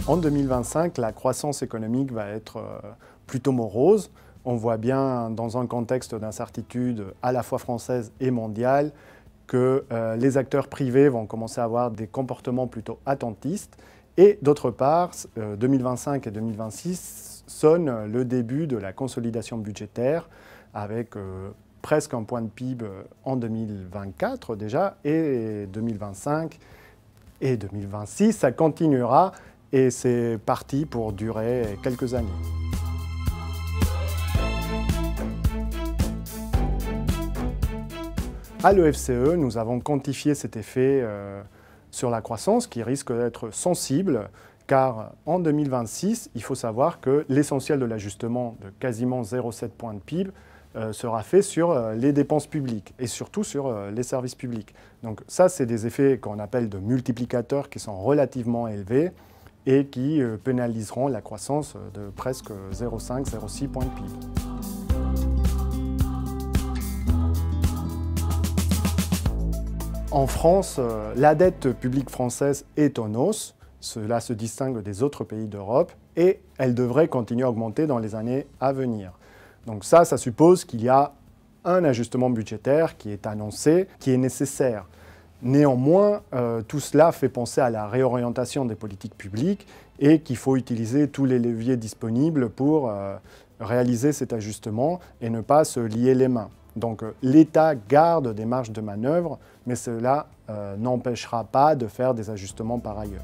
En 2025, la croissance économique va être plutôt morose. On voit bien dans un contexte d'incertitude à la fois française et mondiale que les acteurs privés vont commencer à avoir des comportements plutôt attentistes. Et d'autre part, 2025 et 2026 sonnent le début de la consolidation budgétaire avec presque un point de PIB en 2024 déjà, et 2025 et 2026, ça continuera et c'est parti pour durer quelques années. À l'OFCE, nous avons quantifié cet effet sur la croissance qui risque d'être sensible, car en 2026, il faut savoir que l'essentiel de l'ajustement de quasiment 0,7 points de PIB sera fait sur les dépenses publiques et surtout sur les services publics. Donc ça, c'est des effets qu'on appelle de multiplicateurs qui sont relativement élevés et qui pénaliseront la croissance de presque 0,5-0,6 points de PIB. En France, la dette publique française est en hausse. Cela se distingue des autres pays d'Europe et elle devrait continuer à augmenter dans les années à venir. Donc ça suppose qu'il y a un ajustement budgétaire qui est annoncé, qui est nécessaire. Néanmoins, tout cela fait penser à la réorientation des politiques publiques et qu'il faut utiliser tous les leviers disponibles pour réaliser cet ajustement et ne pas se lier les mains. Donc l'État garde des marges de manœuvre, mais cela n'empêchera pas de faire des ajustements par ailleurs.